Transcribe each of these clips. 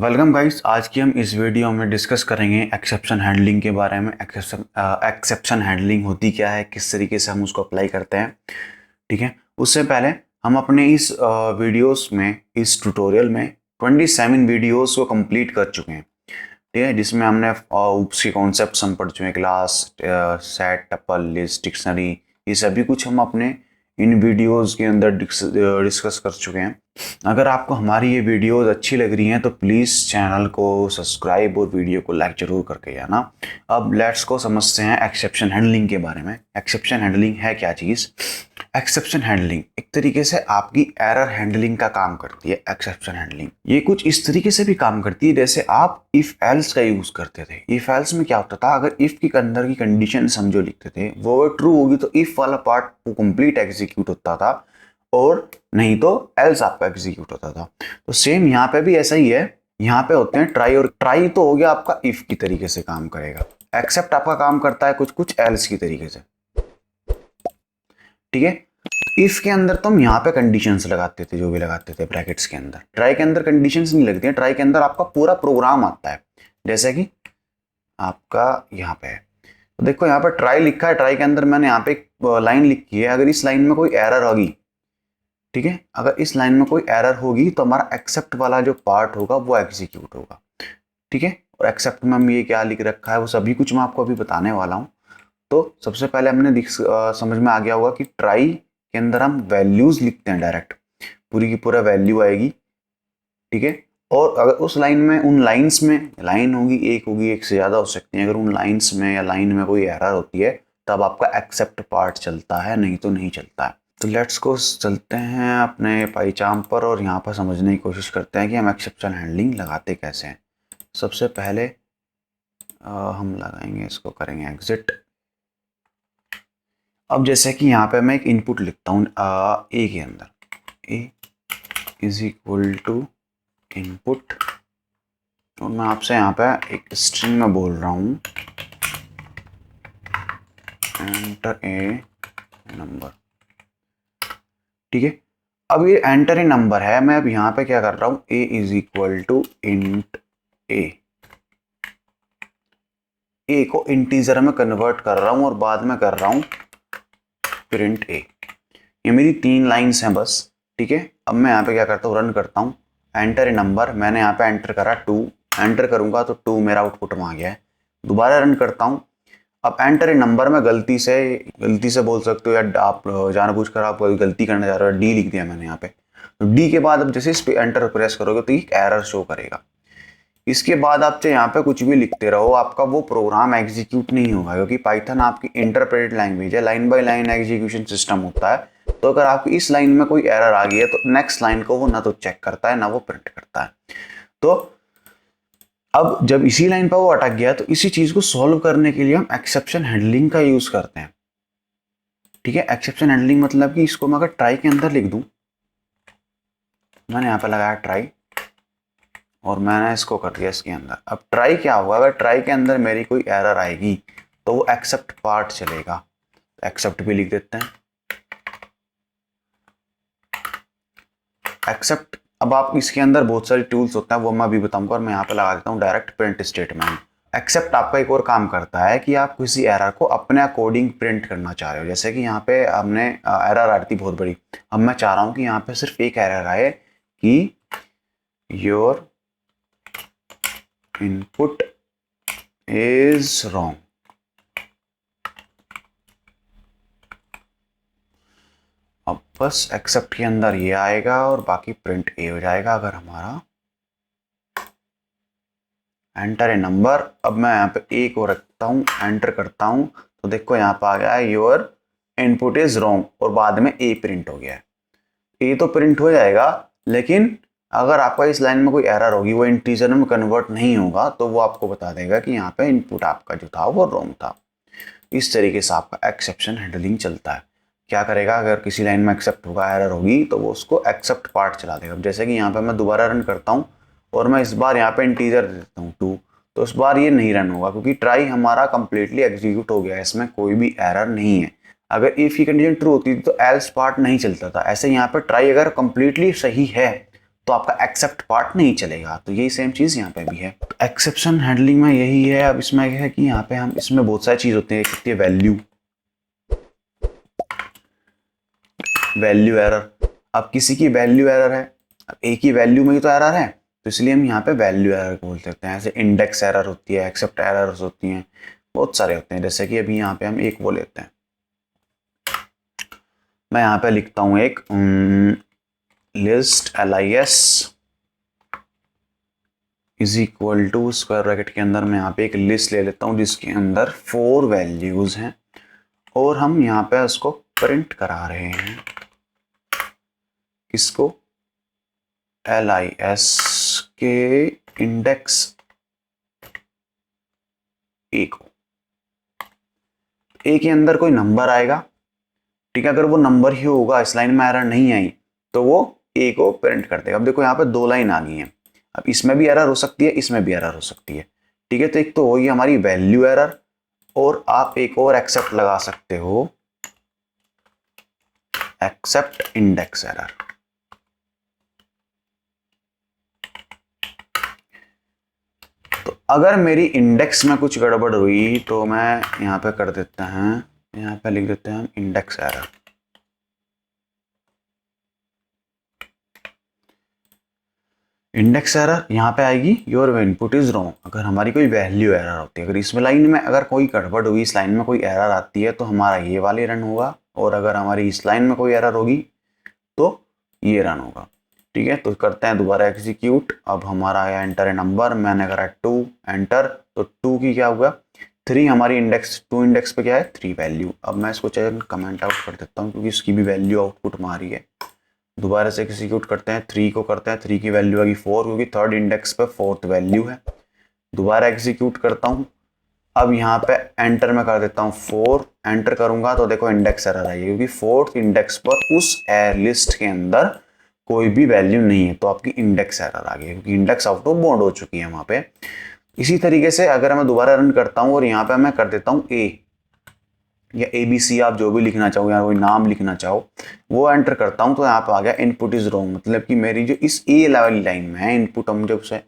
Welcome guys. आज की हम इस वीडियो में डिस्कस करेंगे एक्सेप्शन हैंडलिंग के बारे में। एक्सेप्शन हैंडलिंग होती क्या है, किस तरीके से हम उसको अप्लाई करते हैं। ठीक है, उससे पहले हम अपने इस वीडियोस में, इस ट्यूटोरियल में 27 वीडियोस को कंप्लीट कर चुके हैं। ठीक है, जिसमें हमने उसके कॉन्सेप्ट हम पढ़ चुके हैं, class, set, tuple, list, dictionary, ये सभी कुछ हम अपने इन वीडियोस के अंदर डिस्कस कर चुके हैं। अगर आपको हमारी ये वीडियोस अच्छी लग रही हैं तो प्लीज़ चैनल को सब्सक्राइब और वीडियो को लाइक जरूर करके जाना। अब लेट्स को समझते हैं एक्सेप्शन हैंडलिंग के बारे में। एक्सेप्शन हैंडलिंग है क्या चीज़? एक्सेप्शन हैंडलिंग एक तरीके से आपकी एरर हैंडलिंग का काम करती है। एक्सेप्शन हैंडलिंग ये कुछ इस तरीके से भी काम करती है जैसे आप इफ एल्स का यूज करते थे। इफ एल्स में क्या होता था, अगर इफ के अंदर की कंडीशन समझो लिखते थे, वो ट्रू होगी तो इफ वाला पार्ट वो कंप्लीट एग्जीक्यूट होता था और नहीं तो एल्स आपका एग्जीक्यूट होता था। तो सेम यहाँ पे भी ऐसा ही है। यहाँ पे होते हैं ट्राई, और ट्राई तो हो गया आपका इफ की तरीके से काम करेगा। एक्सेप्ट आपका काम करता है कुछ कुछ एल्स की तरीके से। ठीक है, इफ के अंदर तो हम यहाँ पे कंडीशंस लगाते थे, जो भी लगाते थे ब्रैकेट्स के अंदर। ट्राई के अंदर कंडीशंस नहीं लगती हैं, ट्राई के अंदर आपका पूरा प्रोग्राम आता है। जैसे कि आपका यहाँ पे है, तो देखो यहाँ पे ट्राई लिखा है, ट्राई के अंदर मैंने यहाँ पे एक लाइन लिखी है। अगर इस लाइन में कोई एरर होगी, ठीक है, अगर इस लाइन में कोई एरर होगी तो हमारा एक्सेप्ट वाला जो पार्ट होगा वो एग्जीक्यूट होगा। ठीक है, और एक्सेप्ट में हम ये क्या लिख रखा है वो सभी कुछ मैं आपको अभी बताने वाला हूँ। तो सबसे पहले हमने समझ में आ गया होगा कि ट्राई के अंदर हम वैल्यूज लिखते हैं डायरेक्ट, पूरी की पूरा वैल्यू आएगी। ठीक है, और अगर उस लाइन में, उन लाइंस में, लाइन होगी एक से ज़्यादा हो सकती है, अगर उन लाइंस में या लाइन में कोई एरर होती है तब आपका एक्सेप्ट पार्ट चलता है, नहीं तो नहीं चलता है। तो लेट्स को चलते हैं अपने पाईचार्म पर और यहाँ पर समझने की कोशिश करते हैं कि हम एक्सेप्शन हैंडलिंग लगाते कैसे हैं। सबसे पहले हम लगाएंगे, इसको करेंगे एग्जिट। अब जैसे कि यहाँ पे मैं एक इनपुट लिखता हूँ ए के अंदर, ए इज इक्वल टू इनपुट, और मैं आपसे यहाँ पे एक स्ट्रिंग में बोल रहा हूँ एंटर ए नंबर। ठीक है, अब ये एंटर ए नंबर है, मैं अब यहाँ पे क्या कर रहा हूँ, ए इज इक्वल टू इंट ए को इंटीजर में कन्वर्ट कर रहा हूँ और बाद में कर रहा हूँ प्रिंट ए। ये मेरी 3 लाइंस हैं बस। ठीक है, अब मैं यहाँ पे क्या करता हूँ, रन करता हूँ। एंटर ए नंबर, मैंने यहाँ पे एंटर करा 2, एंटर करूंगा तो 2 मेरा आउटपुट में आ गया है। दोबारा रन करता हूँ। अब एंटर ए नंबर में गलती से बोल सकते हो, या आप जानबूझकर आप गलती करने जा रहे हो, डी लिख दिया मैंने यहाँ पे। तो डी के बाद अब जैसे इस पे एंटर प्रेस करोगे तो एक एरर शो करेगा। इसके बाद आप चाहे यहाँ पे कुछ भी लिखते रहो, आपका वो प्रोग्राम एग्जीक्यूट नहीं होगा, क्योंकि पाइथन आपकी इंटरप्रेटेड लैंग्वेज है, line by line execution system होता है। तो अगर आपकी इस लाइन में कोई एरर आ गई है तो नेक्स्ट लाइन को वो ना तो चेक करता है ना वो प्रिंट करता है। तो अब जब इसी लाइन पर वो अटक गया तो इसी चीज को सॉल्व करने के लिए हम एक्सेप्शन हैंडलिंग का यूज करते हैं। ठीक है, एक्सेप्शन हैंडलिंग मतलब कि इसको मैं अगर ट्राई के अंदर लिख दूं, मैंने यहाँ पे लगाया ट्राई और मैंने इसको कर दिया इसके अंदर। अब ट्राई क्या होगा, अगर ट्राई के अंदर मेरी कोई एरर आएगी तो वो एक्सेप्ट पार्ट चलेगा। एक्सेप्ट भी लिख देते हैं एक्सेप्ट। अब आप इसके अंदर बहुत सारे टूल्स होते हैं, वो मैं अभी बताऊंगा, और मैं यहाँ पे लगा देता हूँ डायरेक्ट प्रिंट स्टेटमेंट। एक्सेप्ट आपका एक और काम करता है कि आप किसी एरर को अपने अकॉर्डिंग प्रिंट करना चाह रहे हो। जैसे कि यहाँ पे हमने एरर आ रही थी बहुत बड़ी, अब मैं चाह रहा हूँ कि यहाँ पे सिर्फ एक एरर आए कि योर इनपुट इज रॉन्ग। अब बस एक्सेप्ट के अंदर ये आएगा और बाकी प्रिंट ए हो जाएगा। अगर हमारा एंटर ए नंबर, अब मैं यहाँ पे ए को रखता हूँ, एंटर करता हूँ तो देखो यहाँ पे आ गया है योर इनपुट इज रॉन्ग, और बाद में ए प्रिंट हो गया है। ए तो प्रिंट हो जाएगा, लेकिन अगर आपका इस लाइन में कोई एरर होगी, वो इंटीजर में कन्वर्ट नहीं होगा, तो वो आपको बता देगा कि यहाँ पे इनपुट आपका जो था वो रॉन्ग था। इस तरीके से आपका एक्सेप्शन हैंडलिंग चलता है। क्या करेगा, अगर किसी लाइन में एक्सेप्ट होगा, एरर होगी, तो वो उसको एक्सेप्ट पार्ट चला देगा। जैसे कि यहाँ पे मैं दोबारा रन करता हूँ और मैं इस बार यहाँ पे इंटीजर दे देता हूँ 2, तो इस बार ये नहीं रन होगा क्योंकि ट्राई हमारा कंप्लीटली एग्जीक्यूट हो गया है, इसमें कोई भी एरर नहीं है। अगर इफ की कंडीशन ट्रू होती थी तो एल्स पार्ट नहीं चलता था। ऐसे यहाँ पे ट्राई अगर कंप्लीटली सही है तो आपका एक्सेप्ट पार्ट नहीं चलेगा। तो यही सेम चीज़ यहाँ पे भी है। तो एक्सेप्शन हैंडलिंग में यही है। अब इसमें क्या है कि यहाँ पे हम इसमें बहुत सारी चीज़ होती है। एक होती है वैल्यू एरर। अब किसी की वैल्यू एरर है, अब एक ही वैल्यू में ही तो एरर है, तो इसलिए हम यहाँ पे वैल्यू एरर बोल सकते हैं। ऐसे इंडेक्स एरर होती है, एक्सेप्ट एरर्स होती हैं, बहुत सारे होते हैं। जैसे कि अभी यहाँ पे हम एक वो लेते हैं, मैं यहाँ पे लिखता हूँ एक list LIS is equal to square bracket के अंदर मैं यहाँ पे एक लिस्ट ले लेता हूँ जिसके अंदर 4 वैल्यूज हैं और हम यहाँ पे उसको प्रिंट करा रहे हैं। किसको? LIS के इंडेक्स ए को। ए के अंदर कोई नंबर आएगा, ठीक है, अगर वो नंबर ही होगा, इस लाइन में एरर नहीं आई, तो वो ए को प्रिंट कर देगा। अब देखो यहाँ पे 2 लाइन आ गई हैं, अब इसमें भी एरर हो सकती है, इसमें भी एरर हो सकती है, ठीक है। तो एक तो वही हमारी वैल्यू एरर, और आप एक और एक्सेप्ट लगा सकते हो, एक्सेप्ट इंडेक्स एरर। तो अगर मेरी इंडेक्स में कुछ गड़बड़ हुई तो मैं यहाँ पे कर देता है, यहाँ पे लिख देते हैं हम इंडेक्स एरर। इंडेक्स एरर यहाँ पे आएगी, योर इनपुट इज रॉन्ग। अगर हमारी कोई वैल्यू एरर होती है, अगर इसमें लाइन में अगर कोई गड़बड़ हुई, इस लाइन में कोई एरर आती है, तो हमारा ये वाली रन होगा, और अगर हमारी इस लाइन में कोई एरर होगी तो ये रन होगा, ठीक है। तो करते हैं दोबारा एग्जीक्यूट। अब हमारा आया एंटर ए नंबर, मैंने करा 2 एंटर, तो 2 की क्या होगा 3, हमारी इंडेक्स 2 इंडेक्स पे क्या है 3 वैल्यू। अब मैं इसको चाहे कमेंट आउट कर देता हूँ क्योंकि इसकी भी वैल्यू आउटपुट में आ रही है। दोबारा से एग्जीक्यूट करते हैं, 3 को करते हैं, 3 की वैल्यू आएगी 4 क्योंकि 3rd इंडेक्स पे 4th वैल्यू है। दोबारा एग्जीक्यूट करता हूँ, अब यहाँ पे एंटर में कर देता हूँ 4, एंटर करूंगा तो देखो इंडेक्स एरर आई है क्योंकि 4th इंडेक्स पर उस लिस्ट के अंदर कोई भी वैल्यू नहीं है, तो आपकी इंडेक्स एरर आ गई क्योंकि इंडेक्स आउट ऑफ बाउंड हो चुकी है वहां पे। इसी तरीके से अगर मैं दोबारा रन करता हूँ और यहाँ पे मैं कर देता हूँ ए या ABC, आप जो भी लिखना चाहो या कोई नाम लिखना चाहो, वो एंटर करता हूँ तो यहाँ पे आ गया इनपुट इज रॉन्ग। मतलब कि मेरी जो इस ए लेवल लाइन में है इनपुट, हम जब उसे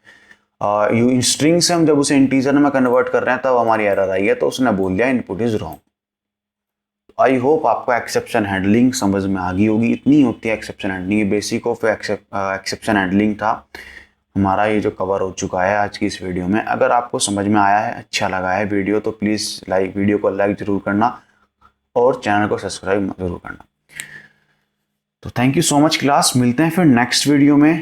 स्ट्रिंग से हम जब उसे इंटीजर में कन्वर्ट कर रहे हैं तब हमारी एरर आई है, तो उसने बोल दिया input is wrong. I hope आपको एक्सेप्शन हैंडलिंग समझ में आ गई होगी। इतनी होती है exception handling, basic of exception handling था हमारा, ये जो कवर हो चुका है आज की इस वीडियो में। अगर आपको समझ में आया है, अच्छा लगा है वीडियो, तो प्लीज़ वीडियो को लाइक जरूर करना और चैनल को सब्सक्राइब जरूर करना। तो thank you so much class, मिलते हैं फिर नेक्स्ट वीडियो में।